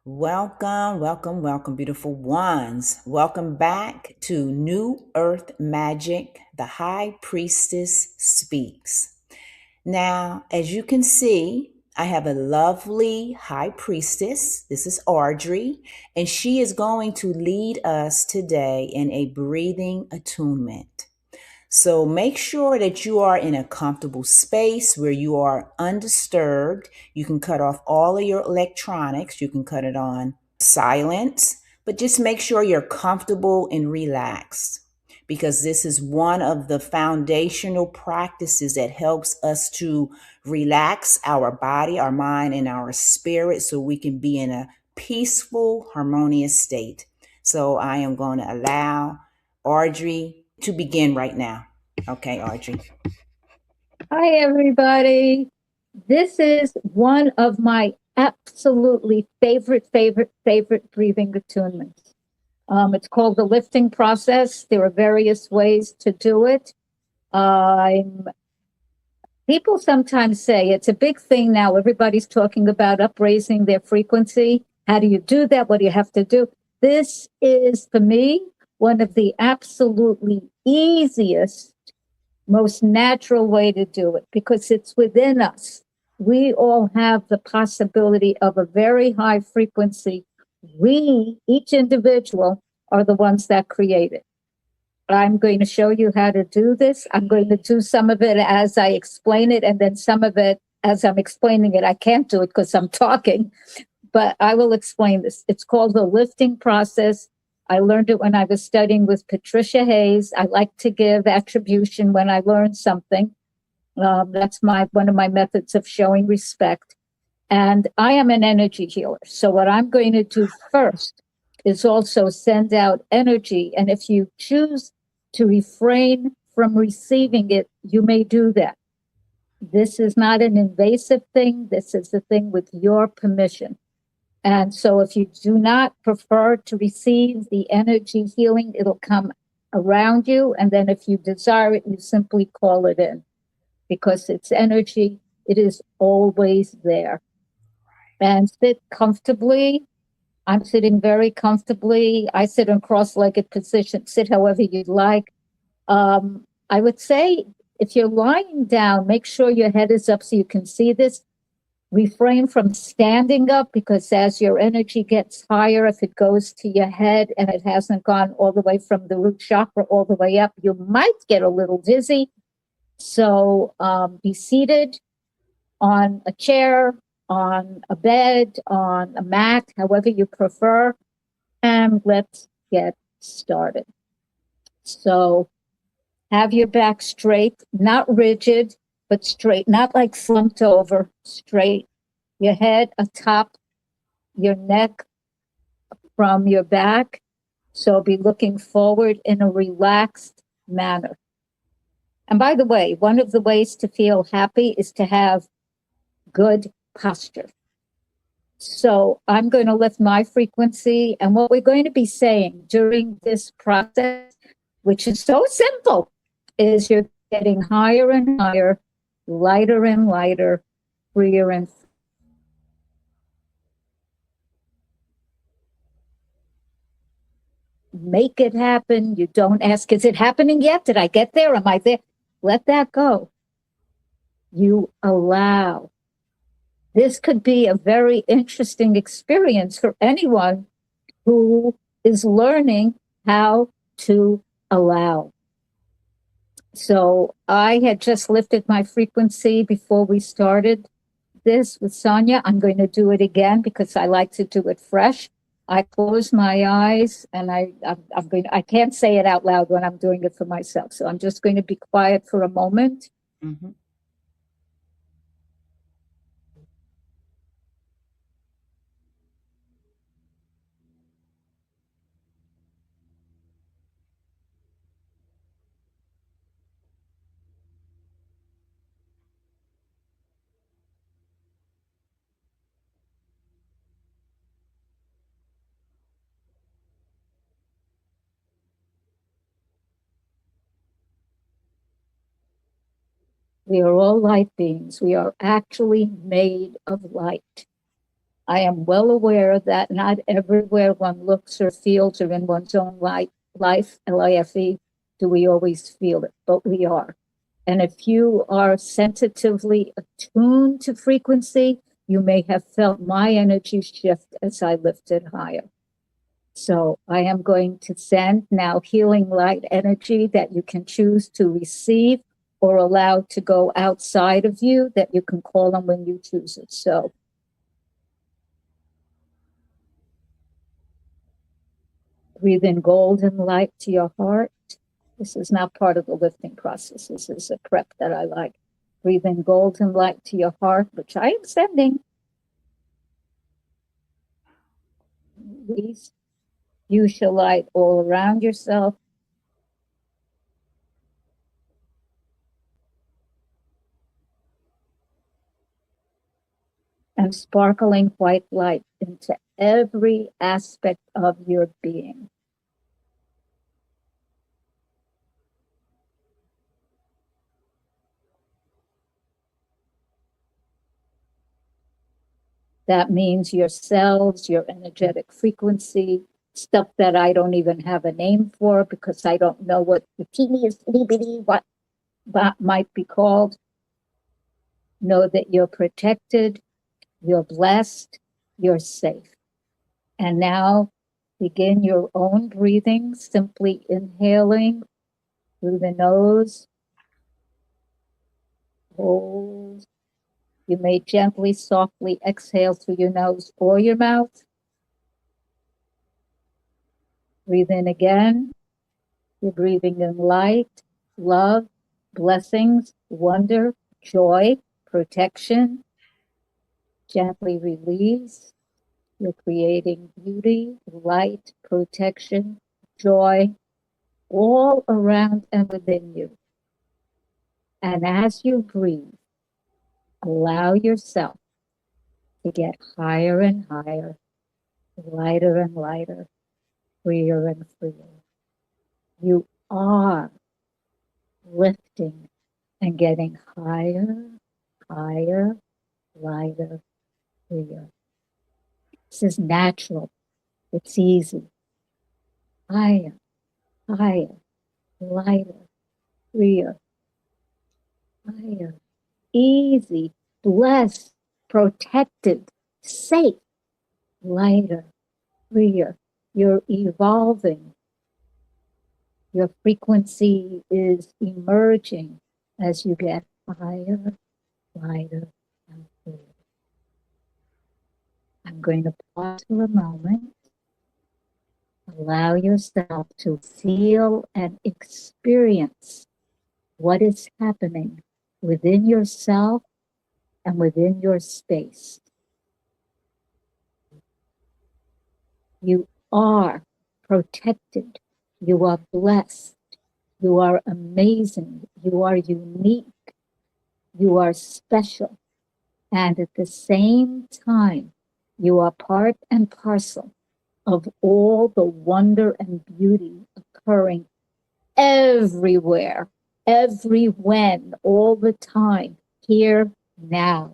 Welcome, welcome, welcome, beautiful ones. Welcome back to New Earth Magic, the High Priestess Speaks. Now, as you can see, I have a lovely High Priestess. This is Audrye, and she is going to lead us today in a breathing attunement. So make sure that you are in a comfortable space where you are undisturbed. You can cut off all of your electronics. You can cut it on silence, but just make sure you're comfortable and relaxed because this is one of the foundational practices that helps us to relax our body, our mind, and our spirit so we can be in a peaceful, harmonious state. So I am going to allow Audrye to begin right now. Okay, Audrye. Hi, everybody. This is one of my absolutely favorite breathing attunements. It's called the lifting process. There are various ways to do it. People sometimes say it's a big thing now. Everybody's talking about upraising their frequency. How do you do that? What do you have to do? This is, for me, one of the absolutely easiest, most natural way to do it because it's within us. We all have the possibility of a very high frequency. We, each individual, are the ones that create it. I'm going to show you how to do this. I'm going to do some of it as I explain it, and then some of it as I'm explaining it. I can't do it because I'm talking, but I will explain this. It's called the lifting process. I learned it when I was studying with Patricia Hayes. I like to give attribution when I learn something. That's one of my methods of showing respect. And I am an energy healer. So what I'm going to do first is also send out energy. And if you choose to refrain from receiving it, you may do that. This is not an invasive thing. This is a thing with your permission. And so if you do not prefer to receive the energy healing, it'll come around you. And then if you desire it, you simply call it in because it's energy. It is always there. And sit comfortably. I'm sitting very comfortably. I sit in cross-legged position. Sit however you'd like. I would say if you're lying down, make sure your head is up so you can see this. Refrain from standing up because as your energy gets higher, if it goes to your head and it hasn't gone all the way from the root chakra all the way up, you might get a little dizzy. So be seated on a chair, on a bed, on a mat, however you prefer. And let's get started. So have your back straight, not rigid, but straight, not like slumped over, straight. Your head atop your neck from your back. So be looking forward in a relaxed manner. And by the way, one of the ways to feel happy is to have good posture. So I'm going to lift my frequency. And what we're going to be saying during this process, which is so simple, is you're getting higher and higher, lighter and lighter, freer and freer. Make it happen. You don't ask, is it happening yet? Did I get there? Am I there? Let that go. You allow. This could be a very interesting experience for anyone who is learning how to allow. So I had just lifted my frequency before we started this with Sonia. I'm going to do it again because I like to do it fresh. I close my eyes and I can't say it out loud when I'm doing it for myself. So I'm just going to be quiet for a moment. Mm-hmm. We are all light beings. We are actually made of light. I am well aware that not everywhere one looks or feels or in one's own life, Life, do we always feel it, but we are. And if you are sensitively attuned to frequency, you may have felt my energy shift as I lifted higher. So I am going to send now healing light energy that you can choose to receive or allow to go outside of you, that you can call on when you choose it. So breathe in golden light to your heart. This is not part of the lifting process. This is a prep that I like. Breathe in golden light to your heart, which I am sending. Release. You shall light all around yourself. And sparkling white light into every aspect of your being. That means your cells, your energetic frequency, stuff that I don't even have a name for because I don't know what the teeniest itty bitty what that might be called. Know that you're protected, you're blessed, you're safe. And now begin your own breathing, simply inhaling through the nose, hold. You may gently, softly exhale through your nose or your mouth. Breathe in again. You're breathing in light, love, blessings, wonder, joy, protection. Gently release. You're creating beauty, light, protection, joy, all around and within you. And as you breathe, allow yourself to get higher and higher, lighter and lighter, freer and freer. You are lifting and getting higher, higher, lighter, freer. This is natural. It's easy. Higher, higher, lighter, freer, higher, easy, blessed, protected, safe, lighter, freer. You're evolving. Your frequency is emerging as you get higher, lighter, and freer. I'm going to pause for a moment. Allow yourself to feel and experience what is happening within yourself and within your space. You are protected. You are blessed. You are amazing. You are unique. You are special. And at the same time, you are part and parcel of all the wonder and beauty occurring everywhere, every when, all the time, here, now.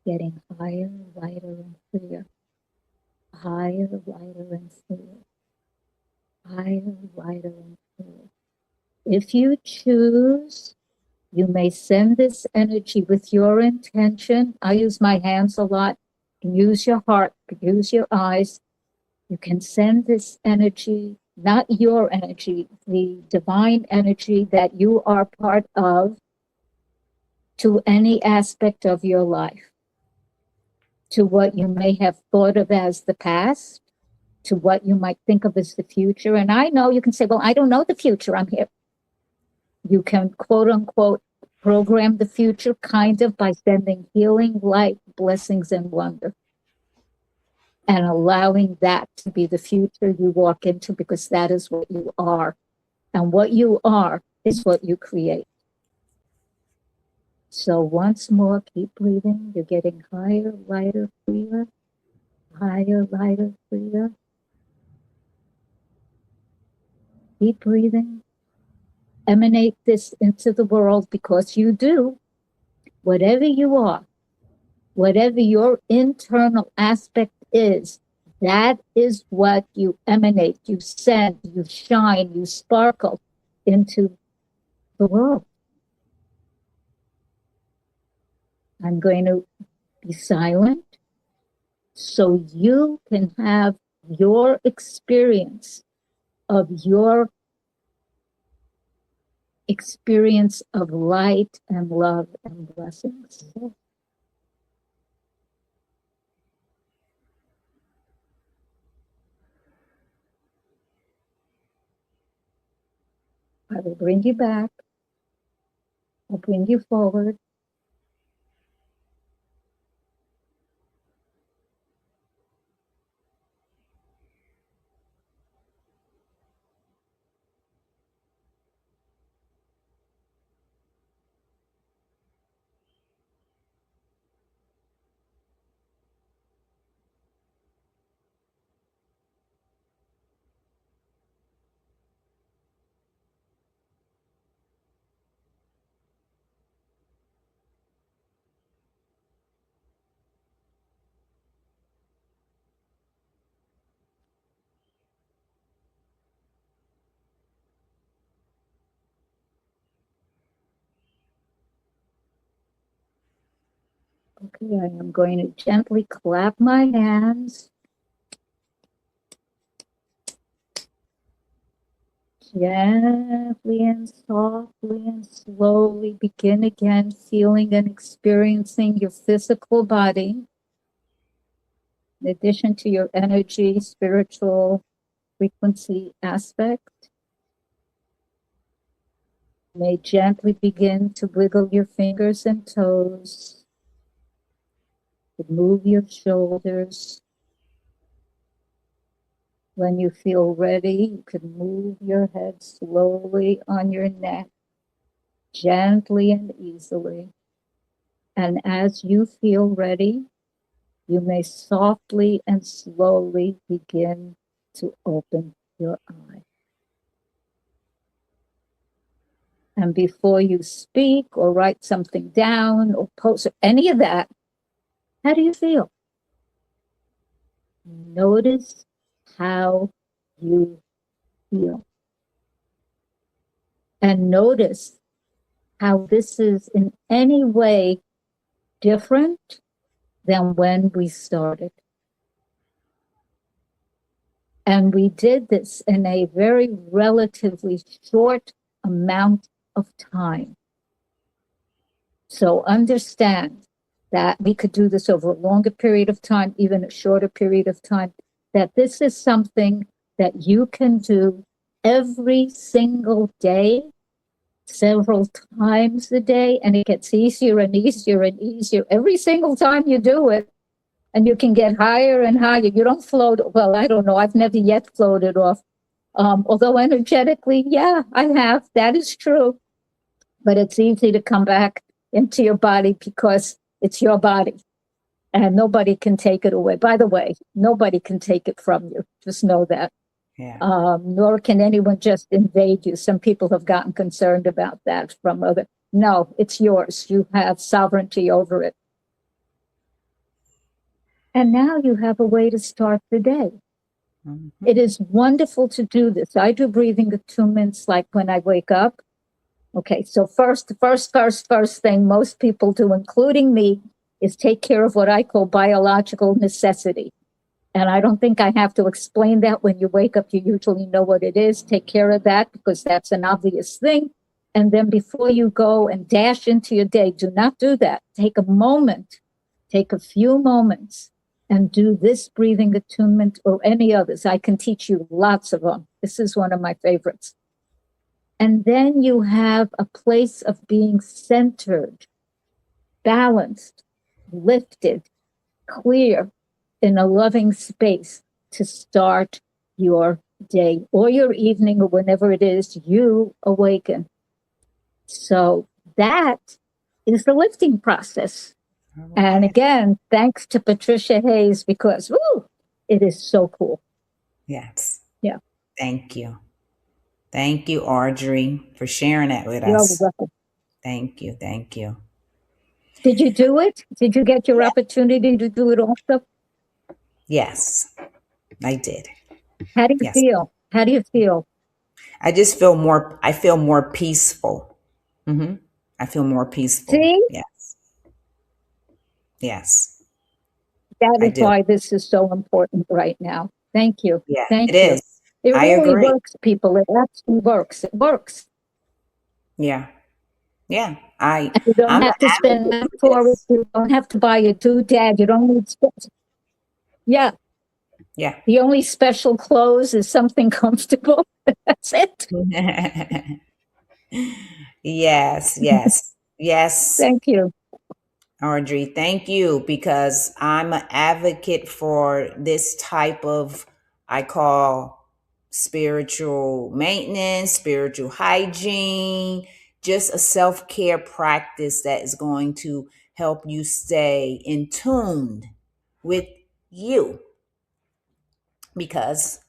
Getting higher, lighter, and freer. Higher, lighter, and freer. Higher, lighter, and freer. If you choose, you may send this energy with your intention. I use my hands a lot. You can use your heart, use your eyes. You can send this energy, not your energy, the divine energy that you are part of, to any aspect of your life, to what you may have thought of as the past, to what you might think of as the future. And I know you can say, well, I don't know the future. I'm here. You can, quote unquote, program the future kind of by sending healing, light, blessings, and wonder, and allowing that to be the future you walk into, because that is what you are. And what you are is what you create. So once more, keep breathing. You're getting higher, lighter, freer. Higher, lighter, freer. Keep breathing. Emanate this into the world, because you do. Whatever you are, Whatever your internal aspect is, that is what you emanate, you send, you shine, you sparkle into the world. I'm going to be silent so you can have your experience of your experience of light and love and blessings. I will bring you back. I'll bring you forward. Okay, I am going to gently clap my hands. Gently and softly and slowly begin again feeling and experiencing your physical body, in addition to your energy, spiritual frequency aspect. You may gently begin to wiggle your fingers and toes, to move your shoulders. When you feel ready, you can move your head slowly on your neck, gently and easily. And as you feel ready, you may softly and slowly begin to open your eye. And before you speak or write something down or post or any of that, how do you feel? Notice how you feel. And notice how this is in any way different than when we started. And we did this in a very relatively short amount of time. So understand that we could do this over a longer period of time, even a shorter period of time, that this is something that you can do every single day, several times a day, and it gets easier and easier and easier every single time you do it. And you can get higher and higher. You don't float. Well, I don't know. I've never yet floated off. Although energetically, yeah, I have. That is true. But it's easy to come back into your body because it's your body and nobody can take it away. By the way, nobody can take it from you. Just know that. Yeah. Nor can anyone just invade you. Some people have gotten concerned about that from other. No, it's yours. You have sovereignty over it. And now you have a way to start the day. Mm-hmm. It is wonderful to do this. I do breathing attunements like when I wake up. Okay, so first thing most people do, including me, is take care of what I call biological necessity. And I don't think I have to explain that. When you wake up, you usually know what it is. Take care of that because that's an obvious thing. And then before you go and dash into your day, do not do that. Take a moment, take a few moments and do this breathing attunement or any others. I can teach you lots of them. This is one of my favorites. And then you have a place of being centered, balanced, lifted, clear, in a loving space to start your day or your evening or whenever it is you awaken. So that is the lifting process. Right. And again, thanks to Patricia Hayes, because it is so cool. Yes. Yeah. Thank you. Thank you, Audrey, for sharing that with You're us. welcome. Thank you. Thank you. Did you do it? Did you get your Yeah. opportunity to do it also? Yes, I did. How do you Yes. feel? How do you feel? I feel more peaceful. Hmm. I feel more peaceful. See, Yes. Yes, that I is do. why this is so important right now. Thank you. Yeah, it Thank you. is. It I really agree. works, people. It actually works. It works. Yeah. Yeah. And you don't I'm have to an spend advocate money for for it. this. You don't have to buy a doodad. You don't need, yeah, Yeah. the only special clothes is something comfortable. That's it. Yes, yes, yes. Thank you. Audrey, thank you, because I'm an advocate for this type of, I call spiritual maintenance, spiritual hygiene, just a self care practice that is going to help you stay in tune with you, because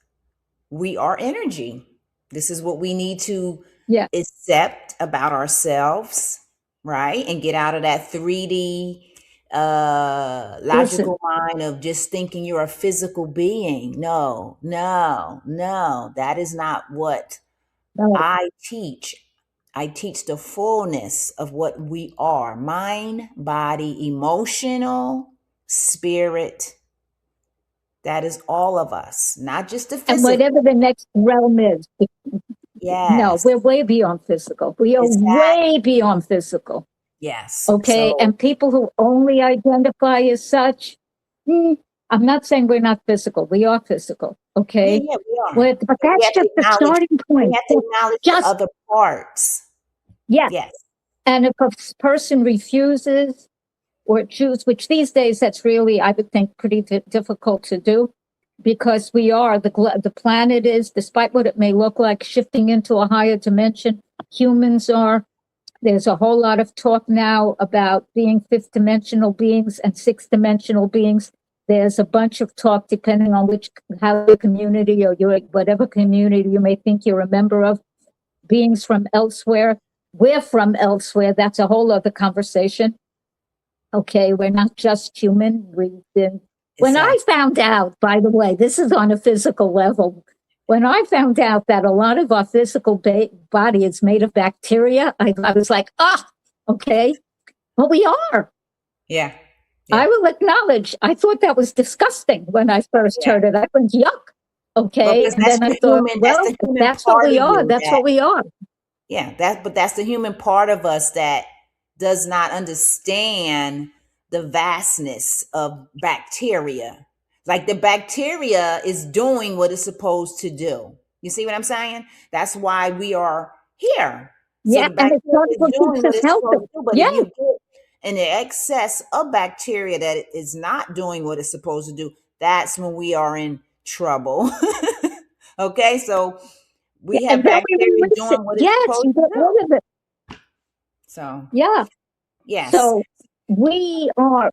we are energy. This is what we need to Yeah. accept about ourselves, right? And get out of that 3D Listen, logical mind of just thinking you're a physical being. No, no, no. That is not what no. I teach. I teach the fullness of what we are: mind, body, emotional, spirit. That is all of us, not just the And whatever physical. the next realm is, no, Yes, we're way beyond physical. We are exactly. way beyond physical. Yes. Okay. So, And people who only identify as such, mm, I'm not saying we're not physical. We are physical. yeah, Okay. yeah, we are. But But that's just the starting we point. have to acknowledge the Just, other parts. yes. Yes. And if a person refuses or choose, which these days that's really, I would think, pretty difficult to do, because we are the planet is, despite what it may look like, shifting into a higher dimension. Humans are. There's a whole lot of talk now about being fifth dimensional beings and sixth dimensional beings. There's a bunch of talk, depending on which how your community or your whatever community you may think you're a member of, beings from elsewhere. We're from elsewhere. That's a whole other conversation. Okay, we're not just human. We've been. When I Exactly. found out, by the way, this is on a physical level. When I found out that a lot of our physical body is made of bacteria, I was like, ah, okay, well, we are. Yeah. I Yeah. will acknowledge, I thought that was disgusting when I first Yeah. heard it. I went, yuck. Well, Okay. because And then I thought, that's well, the if human that's what part we of are, you that's that, what we are. yeah, but that's the human part of us that does not understand the vastness of bacteria. Like, the bacteria is doing what it's supposed to do. You see what I'm saying? That's why we are here. So Yeah. the And it's bacteria not is what doing keeps what us it's supposed healthy. to do. But if Yeah. you get an excess of bacteria that is not doing what it's supposed to do, that's when we are in trouble. Okay, so we have And then we bacteria release it. doing what it's Yes. supposed You to get do. rid of it. So, Yeah. yes, So we are,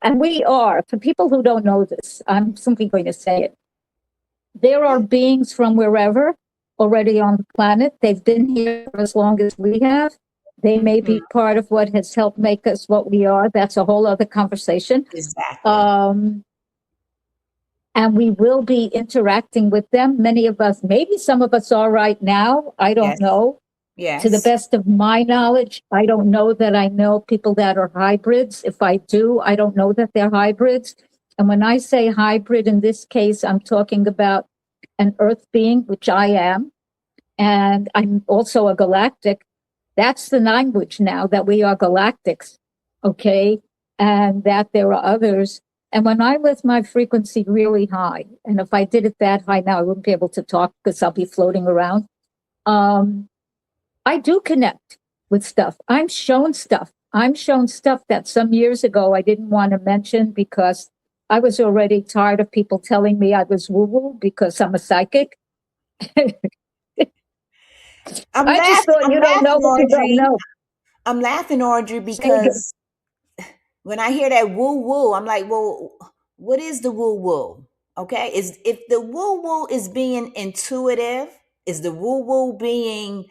for people who don't know this, I'm simply going to say it. There are beings from wherever already on the planet. They've been here for as long as we have. They may mhm, be part of what has helped make us what we are. That's a whole other conversation. exactly. Um, and we will be interacting with them. Many of us, maybe some of us are right now. I don't Yes, know. To the yes. best of my knowledge, I don't know that I know people that are hybrids. If I do, I don't know that they're hybrids. And when I say hybrid in this case, I'm talking about an earth being, which I am, and I'm also a galactic. That's the language now, that we are galactics, okay? And that there are others. And when I lift my frequency really high, and if I did it that high now, I wouldn't be able to talk because I'll be floating around. Um, I do connect with stuff. I'm shown stuff. I'm shown stuff that some years ago I didn't want to mention because I was already tired of people telling me I was woo woo because I'm a psychic. I just thought I'm you don't know laughing, what you don't Audrey. know. I'm laughing, Audrey, Say again. because when I hear that woo woo, I'm like, well, what is the woo woo? Okay, is if the woo woo is being intuitive, is the woo woo being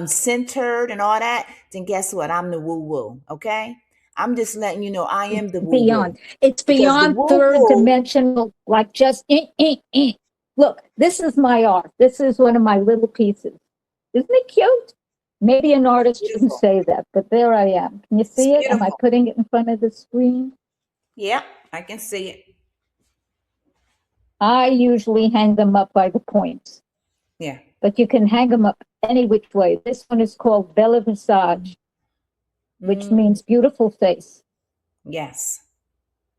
centered and all that, then guess what? I'm the woo woo. Okay, I'm just letting you know I am the woo Beyond. woo. It's Because the beyond woo third woo, dimensional, like just Look, this is my art. This is one of my little pieces. Isn't it cute? Maybe an artist shouldn't beautiful. say that, but there I am. Can you It's see it? Am I beautiful. putting it in front of the screen? Yeah, I can see it. I usually hang them up by the points, Yeah. but you can hang them up any which way. This one is called Bella Visage, which Mm, means beautiful face. yes.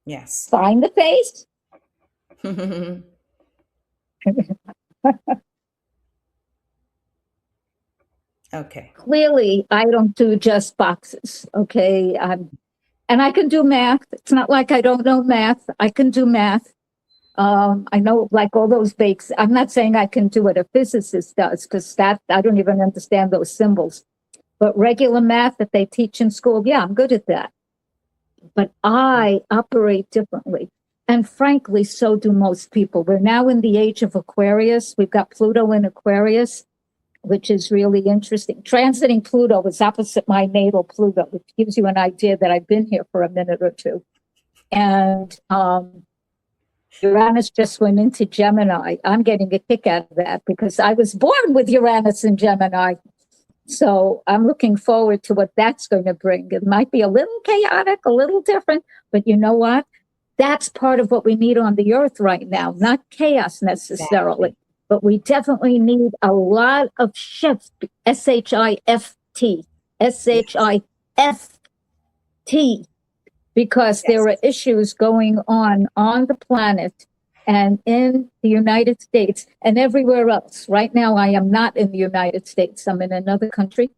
Yes. Find the face. Okay. Clearly, I don't do just boxes. Okay. And I can do math. It's not like I don't know math. I can do math. I know like all those bakes. I'm not saying I can do what a physicist does because that I don't even understand those symbols. But regular math that they teach in school, yeah, I'm good at that. But I operate differently. And frankly, so do most people. We're now in the age of Aquarius. We've got Pluto in Aquarius, which is really interesting. Transiting Pluto is opposite my natal Pluto, which gives you an idea that I've been here for a minute or two. And Uranus just went into Gemini. I'm getting a kick out of that because I was born with Uranus in Gemini. So I'm looking forward to what that's going to bring. It might be a little chaotic, a little different, but you know what? That's part of what we need on the earth right now, not chaos necessarily, Exactly. but we definitely need a lot of shifts. SHIFT, Yes. SHIFT, because there are Yes. issues going on the planet and in the United States and everywhere else. Right now, I am not in the United States, I'm in another country.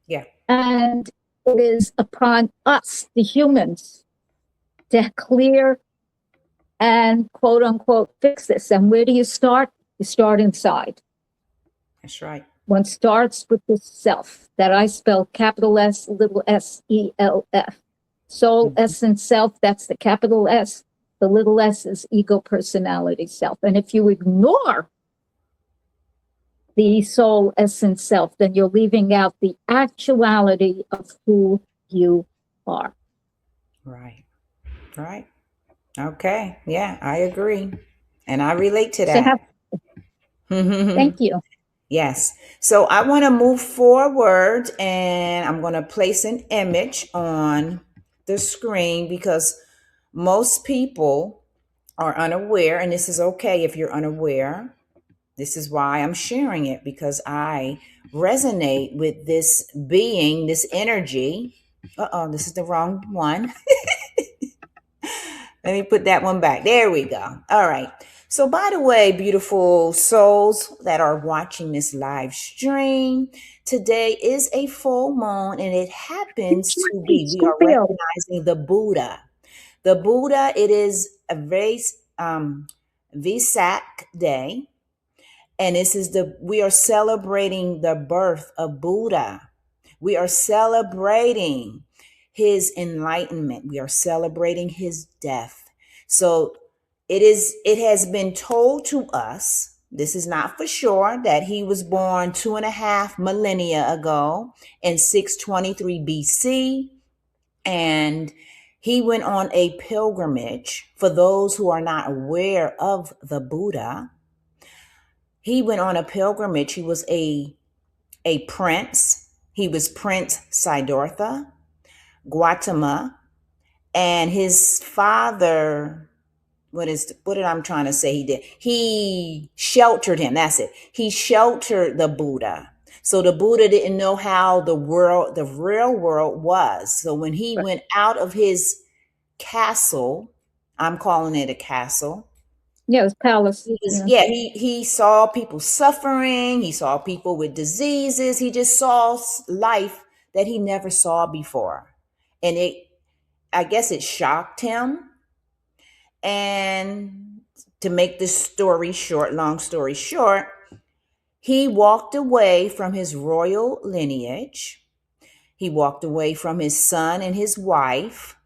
Yeah. And it is upon us, the humans, to clear and quote unquote fix this. And where do you start? You start inside. That's right. One starts with the self that I spell capital S, little SELF. Soul, Mhm. essence, self, that's the capital S. The little s is ego, personality, self. And if you ignore the soul, essence, self, then you're leaving out the actuality of who you are. Right. Right. Okay. Yeah, I agree. And I relate to So, that. thank you. Yes. So I want to move forward and I'm going to place an image on the screen because most people are unaware, and this is okay if you're unaware. This is why I'm sharing it because I resonate with this being, this energy. Uh-oh, this is the wrong one. Let me put that one back. There we go. All right. So, by the way, beautiful souls that are watching this live stream, today is a full moon and it happens to be, we are Scorpio. recognizing the Buddha. The Buddha, it is a very Vesak day. And this is we are celebrating the birth of Buddha. We are celebrating his enlightenment. We are celebrating his death. So it has been told to us, this is not for sure, that he was born 2.5 millennia ago in 623 BC. And he went on a pilgrimage. For those who are not aware of the Buddha, he went on a pilgrimage. He was a prince. He was Prince Siddhartha Gautama, and his father. What did I'm trying to say? He did. He sheltered him. That's it. He sheltered the Buddha. So the Buddha didn't know how the real world was. So when he went out of his castle, I'm calling it a castle. Yeah, it's Palace. Yeah. Yeah, he saw people suffering, he saw people with diseases, he just saw life that he never saw before. And I guess it shocked him. And to make this story short, long story short, he walked away from his royal lineage. He walked away from his son and his wife.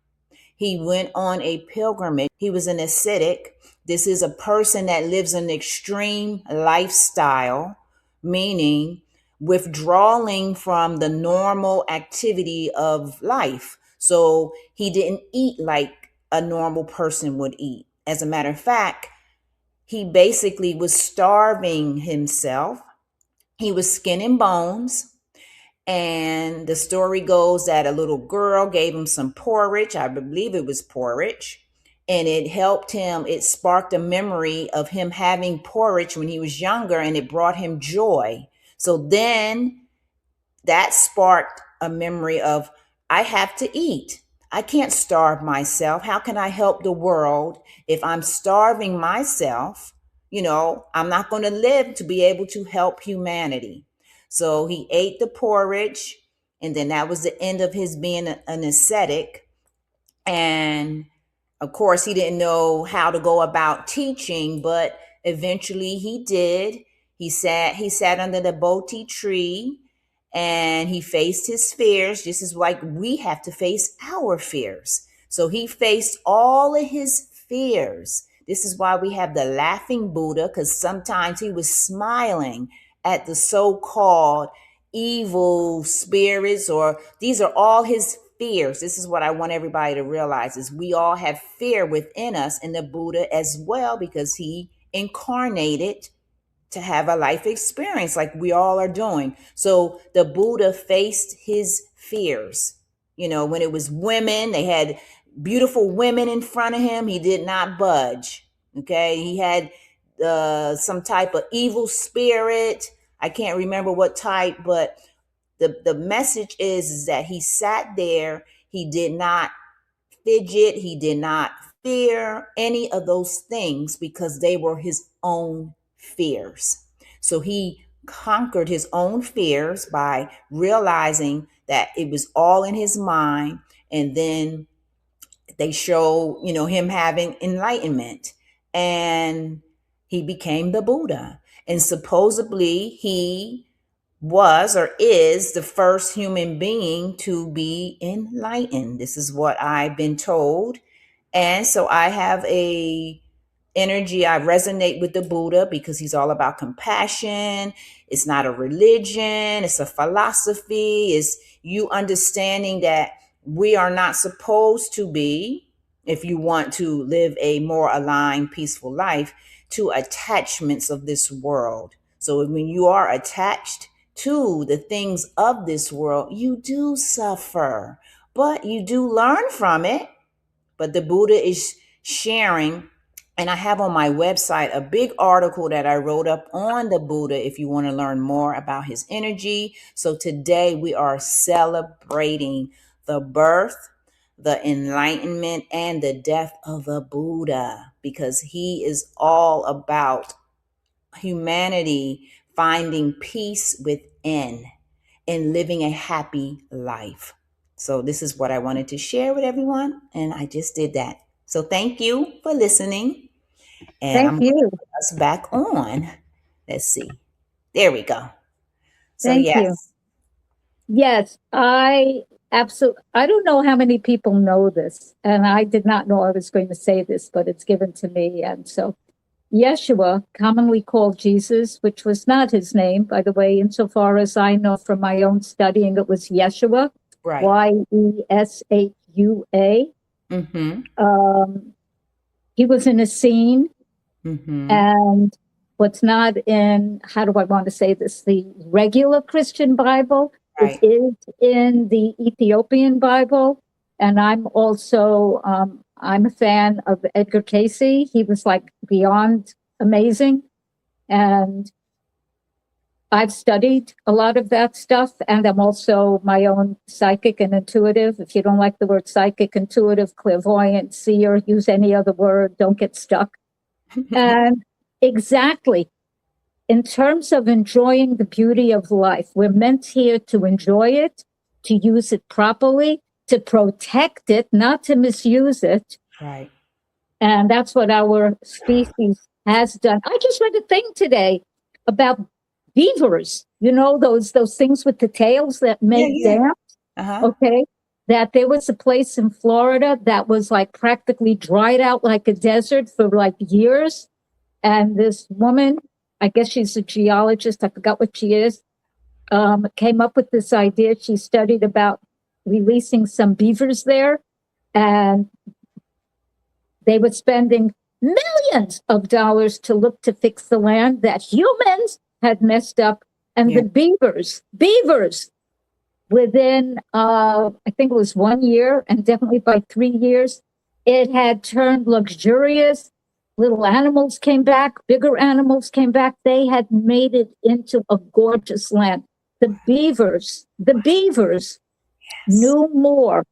He went on a pilgrimage. He was an ascetic. This is a person that lives an extreme lifestyle, meaning withdrawing from the normal activity of life. So he didn't eat like a normal person would eat. As a matter of fact, he basically was starving himself. He was skin and bones. And the story goes that a little girl gave him some porridge. I believe it was porridge. And it helped him, it sparked a memory of him having porridge when he was younger, and it brought him joy. So then that sparked a memory of, I have to eat. I can't starve myself. How can I help the world if I'm starving myself? I'm not going to live to be able to help humanity. So he ate the porridge, and then that was the end of his being an ascetic. And of course, he didn't know how to go about teaching, but eventually he did. He sat under the Bodhi tree, and he faced his fears, just as like we have to face our fears. So he faced all of his fears. This is why we have the laughing Buddha, because sometimes he was smiling at the so-called evil spirits, or these are all his fears. This is what I want everybody to realize, is we all have fear within us, and the Buddha as well, because he incarnated to have a life experience like we all are doing. So the Buddha faced his fears. When it was women, they had beautiful women in front of him, he did not budge. Okay, he had some type of evil spirit. I can't remember what type, but the message is that he sat there. He did not fidget. He did not fear any of those things because they were his own fears. So he conquered his own fears by realizing that it was all in his mind. And then they show, him having enlightenment, and he became the Buddha. And supposedly he was or is the first human being to be enlightened. This is what I've been told. And so I have a energy. I resonate with the Buddha because he's all about compassion. It's not a religion, it's a philosophy. It's you understanding that we are not supposed to be, if you want to live a more aligned, peaceful life, to attachments of this world. So when you are attached to the things of this world, you do suffer, but you do learn from it. But the Buddha is sharing, and I have on my website a big article that I wrote up on the Buddha if you want to learn more about his energy. So today we are celebrating the birth, the enlightenment, and the death of the Buddha, because he is all about humanity finding peace within and living a happy life. So this is what I wanted to share with everyone, and I just did that. So thank you for listening, and Thank I'm going to you. put us back on. Let's see. There we go. So Thank you. yes. Yes, I absolutely, I don't know how many people know this, and I did not know I was going to say this, but it's given to me. And so Yeshua, commonly called Jesus, which was not his name, by the way, insofar as I know from my own studying, it was Yeshua, Right. Yeshua. Mm-hmm. He was in a scene, Mm-hmm. and what's not in, how do I want to say this, the regular Christian Bible, it Right. is in the Ethiopian Bible. And I'm also, I'm a fan of Edgar Casey. He was like beyond amazing. And I've studied a lot of that stuff, and I'm also my own psychic and intuitive. If you don't like the word psychic, intuitive, clairvoyant, seer, use any other word, don't get stuck. And exactly, in terms of enjoying the beauty of life, we're meant here to enjoy it, to use it properly, to protect it, not to misuse it. Right. And that's what our species has done. I just read a thing today about beavers, those things with the tails that Yeah. make Yeah. dams. Uh-huh. Okay. That there was a place in Florida that was like practically dried out like a desert for like years. And this woman, I guess she's a geologist, I forgot what she is, came up with this idea. She studied about releasing some beavers there, and they were spending millions of dollars to look to fix the land that humans had messed up. And Yeah. the beavers, within, I think it was 1 year, and definitely by 3 years, it had turned luxurious. Little animals came back, bigger animals came back. They had made it into a gorgeous land. The beavers Yes. knew more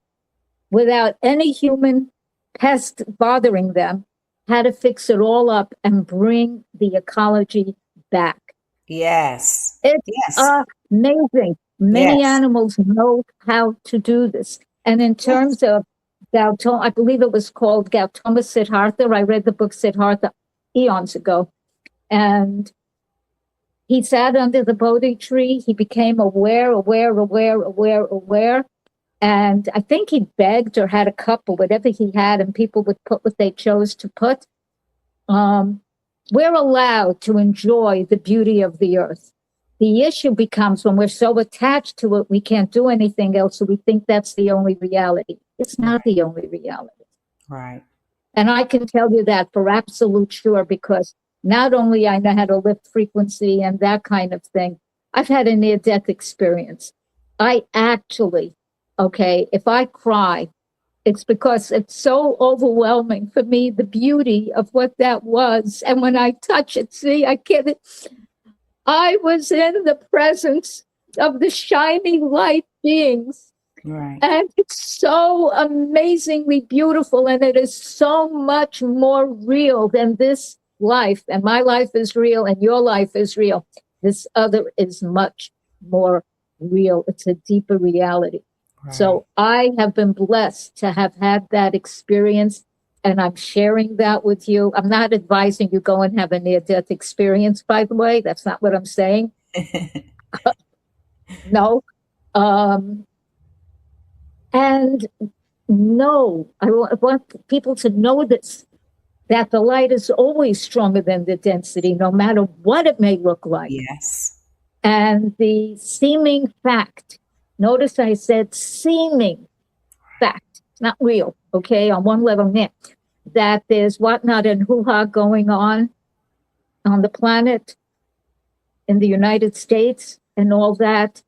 without any human pest bothering them, how to fix it all up and bring the ecology back. Yes. It's Yes. amazing. Many Yes. animals know how to do this. And in Yes. terms of Gautama, I believe it was called Gautama Siddhartha. I read the book Siddhartha eons ago. And he sat under the Bodhi tree. He became aware. And I think he begged or had a cup or whatever he had, and people would put what they chose to put. We're allowed to enjoy the beauty of the earth. The issue becomes when we're so attached to it, we can't do anything else. So we think that's the only reality. It's not Right. the only reality. Right. And I can tell you that for absolute sure, because not only I know how to lift frequency and that kind of thing, I've had a near-death experience. I actually, okay, if I cry, it's because it's so overwhelming for me, the beauty of what that was. And when I touch it, see, I can't, I was in the presence of the shiny light beings. Right. And it's so amazingly beautiful. And it is so much more real than this life. And my life is real and your life is real. This other is much more real. It's a deeper reality. Right. So I have been blessed to have had that experience, and I'm sharing that with you. I'm not advising you go and have a near-death experience, by the way. That's not what I'm saying. No. And no, I want people to know this, that the light is always stronger than the density, no matter what it may look like. Yes. And the seeming fact, notice I said seeming fact, not real, okay, on one level, that there's whatnot and hoo-ha going on the planet, in the United States, and all that.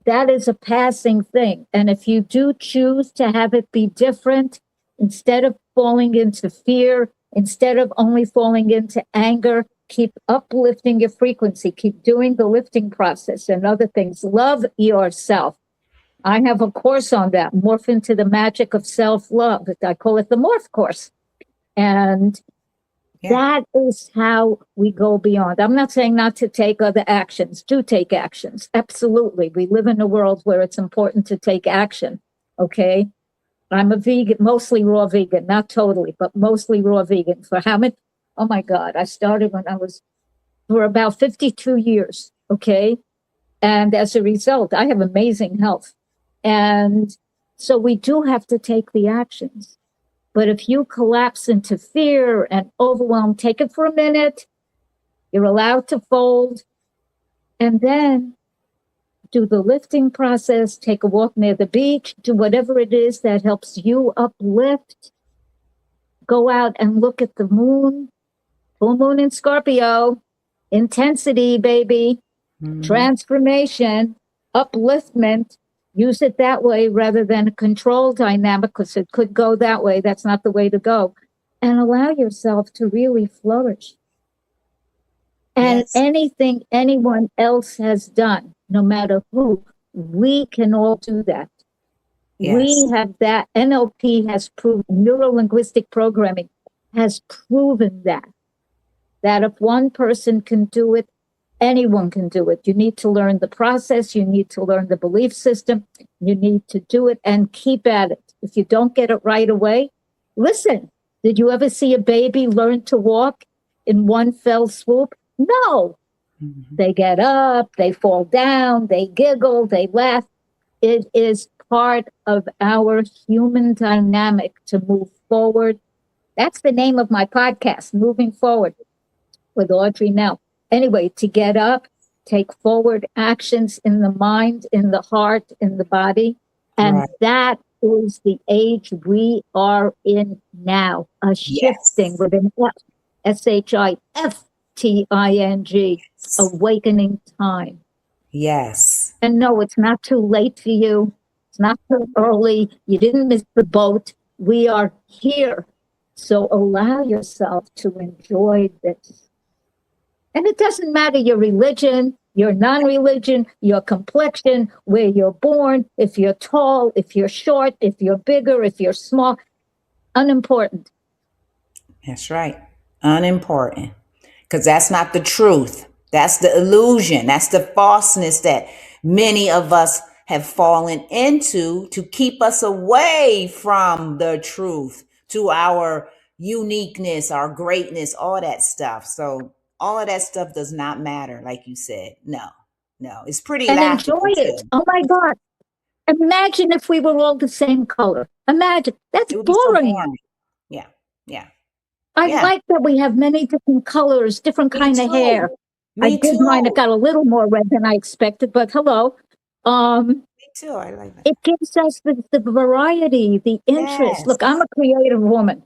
That is a passing thing. And if you do choose to have it be different, instead of falling into fear, instead of only falling into anger, keep uplifting your frequency, keep doing the lifting process and other things. Love yourself. I have a course on that, Morph into the Magic of Self-Love. I call it the Morph Course. And that is how we go beyond. I'm not saying not to take other actions. Do take actions. Absolutely. We live in a world where it's important to take action. Okay. I'm a vegan, mostly raw vegan, not totally, but mostly raw vegan. For how many? Oh my God. I started when I was for about 52 years. Okay. And as a result, I have amazing health. And so we do have to take the actions. But if you collapse into fear and overwhelm, take it for a minute. You're allowed to fold. And then do the lifting process, take a walk near the beach, do whatever it is that helps you uplift. Go out and look at the moon, full moon in Scorpio, intensity, baby, transformation, upliftment. Use it that way rather than a control dynamic, because it could go that way. That's not the way to go. And allow yourself to really flourish. And anything anyone else has done, no matter who, we can all do that. We have that. NLP has proved, neuro-linguistic programming has proven that if one person can do it, anyone can do it. You need to learn the process. You need to learn the belief system. You need to do it and keep at it. If you don't get it right away, listen, did you ever see a baby learn to walk in one fell swoop? No. They get up, they fall down, they giggle, they laugh. It is part of our human dynamic to move forward. That's the name of my podcast, Moving Forward with Audrey now. Anyway, to get up, take forward actions in the mind, in the heart, in the body. And Right. that is the age we are in now, a shifting Yes. with an SHIFTING, awakening time. Yes. And no, it's not too late for you. It's not too early. You didn't miss the boat. We are here. So allow yourself to enjoy this. And it doesn't matter your religion, your non-religion, your complexion, where you're born, if you're tall, if you're short, if you're bigger, if you're small, unimportant. That's right. Unimportant. Because that's not the truth. That's the illusion. That's the falseness that many of us have fallen into to keep us away from the truth, to our uniqueness, our greatness, all that stuff. So all of that stuff does not matter, like you said. No, no. It's pretty And enjoy laughable it. too. Oh my God. Imagine if we were all the same color. Imagine. That's It would be so boring. boring. Yeah, yeah, I yeah. like that we have many different colors, different Me kind of hair. too. I Me did mine. It too. got a little more red than I expected, but hello. Um, Me too. I like that. it gives us the variety, the interest. Look, I'm Yes. a creative woman.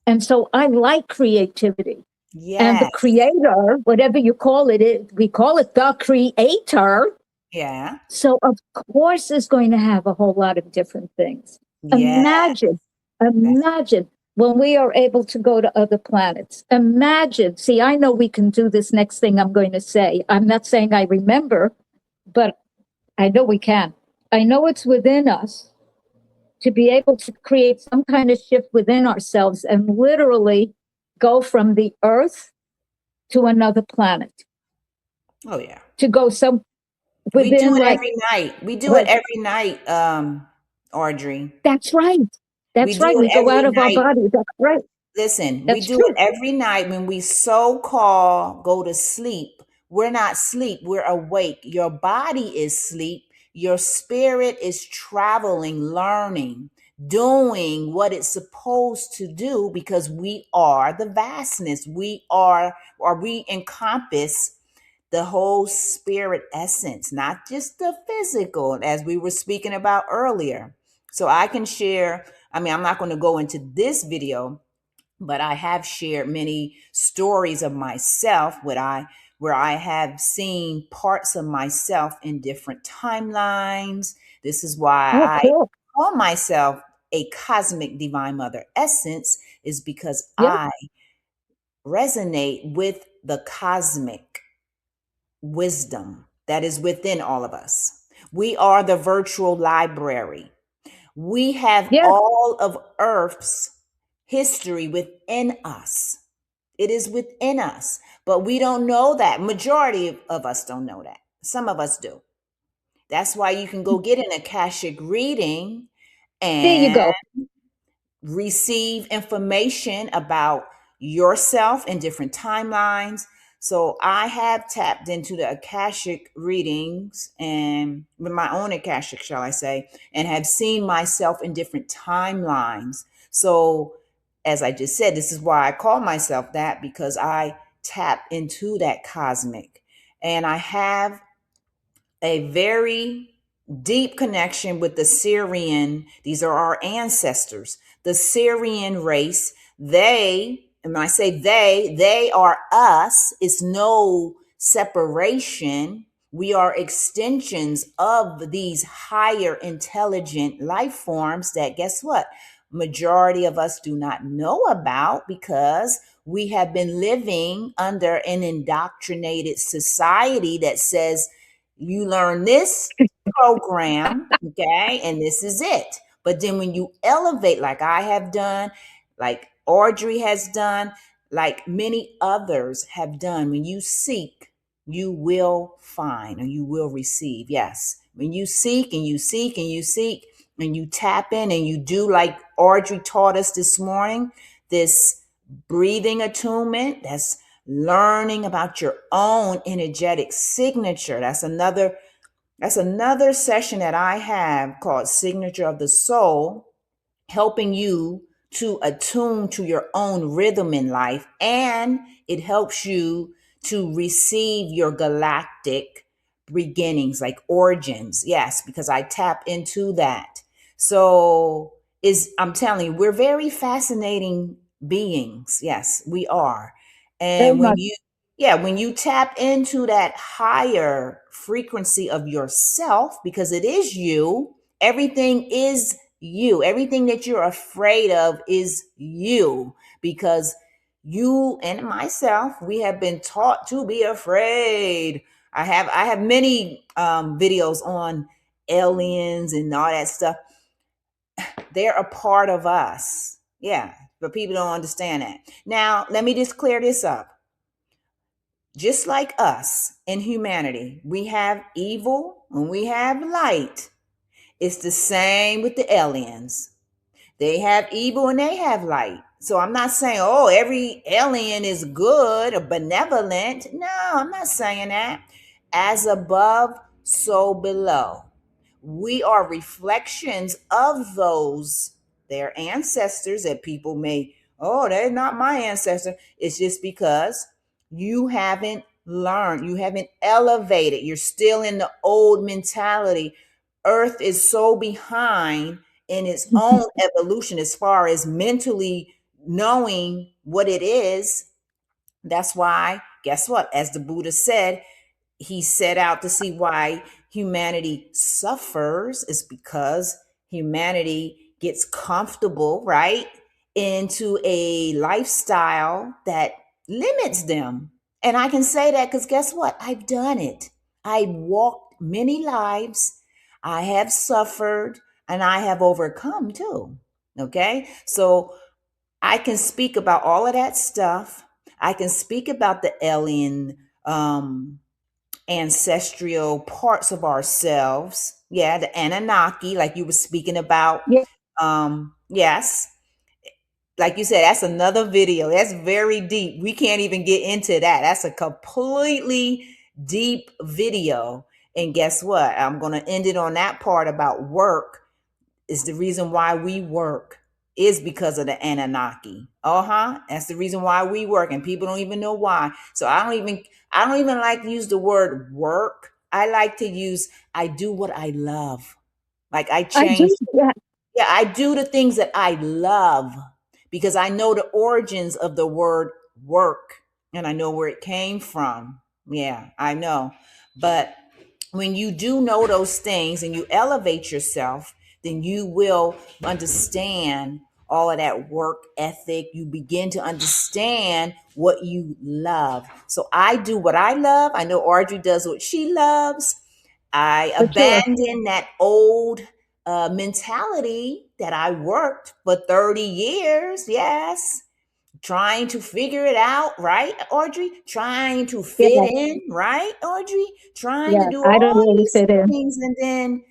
And so I like creativity. And the Yes. creator, whatever you call it, we call it the creator. Yeah. So of course is going to have a whole lot of different things. Yeah. Imagine, That's imagine when we are able to go to other planets. Imagine, see, I know we can do this next thing I'm going to say. I'm not saying I remember, but I know we can. I know it's within us to be able to create some kind of shift within ourselves and literally go from the earth to another planet, oh yeah. to go some We do within it like every night. We do it like every night, Audrey. that's right. We That's do right. it We go out every of our night. body. That's right. Listen, we That's do it true. every night when we so call go to sleep. We're not asleep, we're awake. Your body is asleep. Your spirit is traveling, learning, doing what it's supposed to do because we are the vastness. We are, or we encompass the whole spirit essence, not just the physical, as we were speaking about earlier. So I can share, I mean, I'm not going to go into this video, but I have shared many stories of myself where I have seen parts of myself in different timelines. This is why Oh, I cool. call myself a cosmic divine mother essence, is because Yeah. I resonate with the cosmic wisdom that is within all of us. We are the virtual library. We have Yeah. all of Earth's history within us. It is within us, but we don't know that. Majority of us don't know that. Some of us do. That's why you can go get an Akashic reading There you and go. receive information about yourself in different timelines. So I have tapped into the Akashic readings and with my own Akashic, shall I say, and have seen myself in different timelines. So, as I just said, this is why I call myself that, because I tap into that cosmic. And I have a very deep connection with the Syrian. These are our ancestors, the Syrian race. They, and when I say they are us. It's no separation. We are extensions of these higher intelligent life forms that, guess what? Majority of us do not know about because we have been living under an indoctrinated society that says you learn this program, okay, and this is it. But then when you elevate, like I have done, like Audrey has done, like many others have done, when you seek, you will find or you will receive. Yes. When you seek and you seek and you seek and you tap in and you do like Audrey taught us this morning, this breathing attunement, that's learning about your own energetic signature. That's another session that I have called Signature of the Soul, helping you to attune to your own rhythm in life, and it helps you to receive your galactic beginnings, like origins. Yes, because I tap into that. So is I'm telling you, we're very fascinating beings. Yes, we are. Very And when much. you yeah, when you tap into that higher frequency of yourself, because it is you, everything is you. Everything that you're afraid of is you, because you and myself, we have been taught to be afraid. I have many videos on aliens and all that stuff. They're a part of us. Yeah, but people don't understand that. Now, let me just clear this up. Just like us in humanity, we have evil and we have light. It's the same with the aliens. They have evil and they have light. So I'm not saying, oh, every alien is good or benevolent. No, I'm not saying that. As above, so below. We are reflections of those, their ancestors that people may, oh, they're not my ancestor. It's just because you haven't learned, you haven't elevated. You're still in the old mentality. Earth is so behind in its own evolution as far as mentally knowing what it is. That's why, guess what? As the Buddha said, he set out to see why humanity suffers is because humanity gets comfortable, right, into a lifestyle that limits them. And I can say that because guess what? I've done it. I walked many lives. I have suffered and I have overcome too. Okay. So I can speak about all of that stuff. I can speak about the alien ancestral parts of ourselves. Yeah, the Anunnaki, like you were speaking about. Yeah, Yes, like you said, that's another video. That's very deep. We can't even get into that. That's a completely deep video. And guess what? I'm going to end it on that part about work is the reason why we work is because of the Anunnaki. Uh-huh. That's the reason why we work. And people don't even know why. So I don't even like to use the word work. I like to use I do what I love. Like I I change. do. Yeah, Yeah, I do the things that I love because I know the origins of the word work and I know where it came from. Yeah, I know. But when you do know those things and you elevate yourself, then you will understand all of that work ethic. You begin to understand what you love. So I do what I love. I know Audrey does what she loves. I for sure. abandoned that old mentality that I worked for 30 years. Yes, trying to figure it out, right, Audrey? Trying to Yeah, fit in, right, Audrey? Trying to yeah. do I don't all really these fit in. things. And then,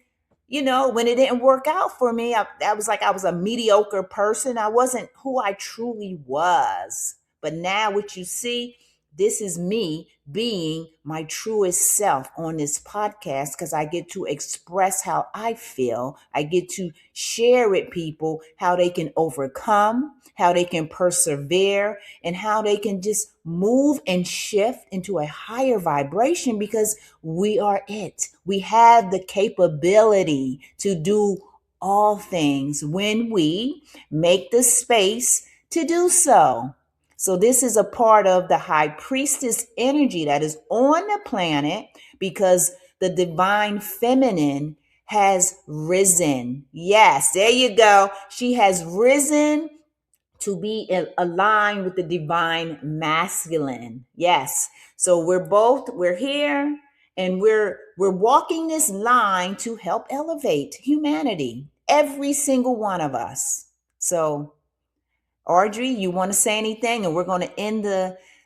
when it didn't work out for me, I was like, I was a mediocre person. I wasn't who I truly was. But now, what you see, this is me being my truest self on this podcast because I get to express how I feel. I get to share with people how they can overcome, how they can persevere, and how they can just move and shift into a higher vibration because we are it. We have the capability to do all things when we make the space to do so. So, this is a part of the high priestess energy that is on the planet because the divine feminine has risen. Yes, there you go. She has risen to be aligned with the divine masculine. Yes. So we're here and we're walking this line to help elevate humanity, every single one of us. So Audrey, you want to say anything? And we're going to end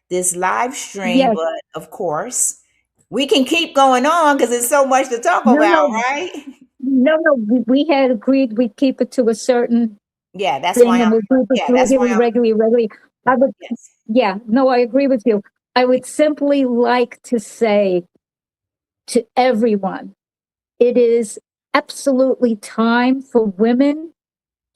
this live stream, Yes. but of course, we can keep going on because there's so much to talk No, about, no, right? no, no. We had agreed we'd keep it to a certain Yeah, that's why thing, I'm and we'll do this yeah, that's why regularly, I'm regularly, regularly. I would, yes. yeah, no, I agree with you. I would simply like to say to everyone, it is absolutely time for women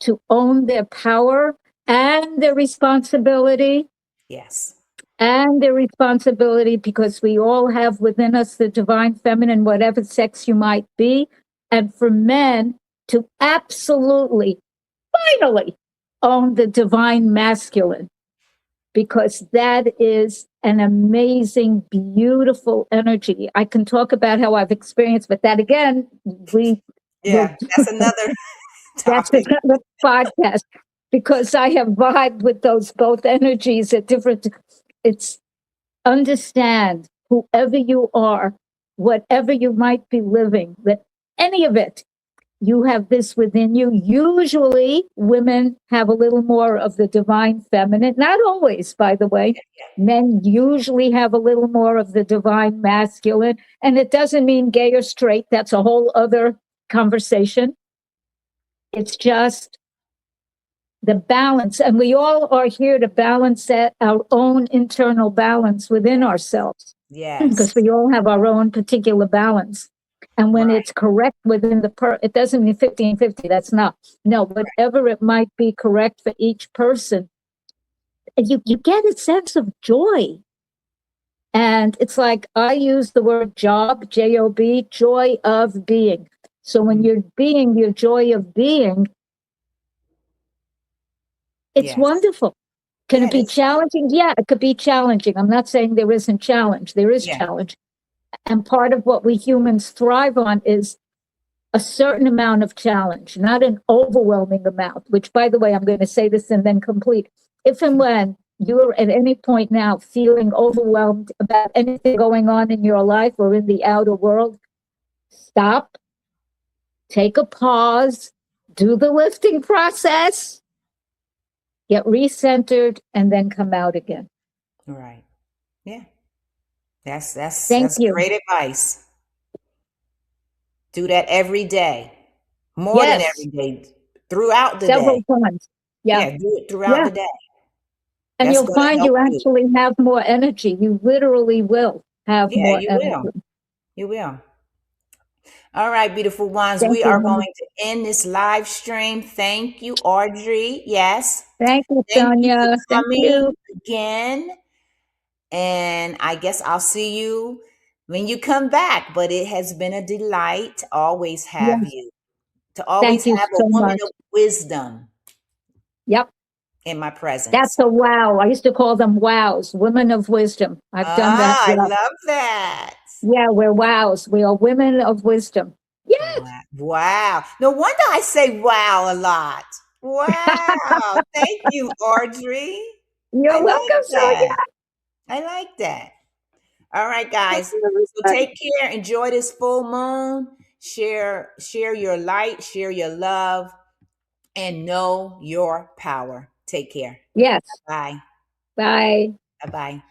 to own their power and their responsibility Yes. and their responsibility, because we all have within us the divine feminine, whatever sex you might be. And for men to absolutely, finally own the divine masculine, because that is an amazing, beautiful energy. I can talk about how I've experienced, but that again, we will Yeah, that's another that's topic. another podcast, because I have vibed with those both energies at different. It's understand whoever you are, whatever you might be living, that any of it, you have this within you. Usually, women have a little more of the divine feminine. Not always, by the way. Men usually have a little more of the divine masculine. And it doesn't mean gay or straight. That's a whole other conversation. It's just the balance. And we all are here to balance our own internal balance within ourselves, Yes. because we all have our own particular balance. And when Right. it's correct within it doesn't mean 50-50. That's not. No, whatever it might be correct for each person, you get a sense of joy. And it's like I use the word job, Job, joy of being. So when you're being your joy of being, it's Yes. wonderful. Can Yeah, it it be is. challenging? Yeah, it could be challenging. I'm not saying there isn't challenge. There is Yeah. challenge. And part of what we humans thrive on is a certain amount of challenge, not an overwhelming amount, which, by the way, I'm going to say this and then complete. If and when you're at any point now feeling overwhelmed about anything going on in your life or in the outer world, stop, take a pause, do the lifting process, get recentered, and then come out again. Right. Yeah. That's Thank that's you. great advice. Do that every day. More than Yes, every day. Throughout the day. several times. Yeah, Yeah, do it throughout yeah. the day. And That's you'll gonna find help you you. actually have more energy. You literally will have Yeah, more you will. energy. You will. All right, beautiful ones. Thank We you, are honey. going to end this live stream. Thank you, Audrey. Yes. Thank you, Thank you for Sonia. Thank coming you. again. And I guess I'll see you when you come back. But it has been a delight to always have Yes, you, to always thank you have a so woman much. of wisdom Yep, in my that's presence. a wow. I used to call them wows, women of wisdom. I've done that. Ah, I Yeah, love that. yeah, we're wows. We are women of wisdom. Yes. Wow. Wow. No wonder I say wow a lot. Wow. Thank you, Audrey. I You're like welcome, that. Sonia. I like that. All right, Bye, guys. So everybody. take care. Enjoy this full moon. Share your light, share your love, and know your power. Take care. Yes. Bye. Bye. Bye bye.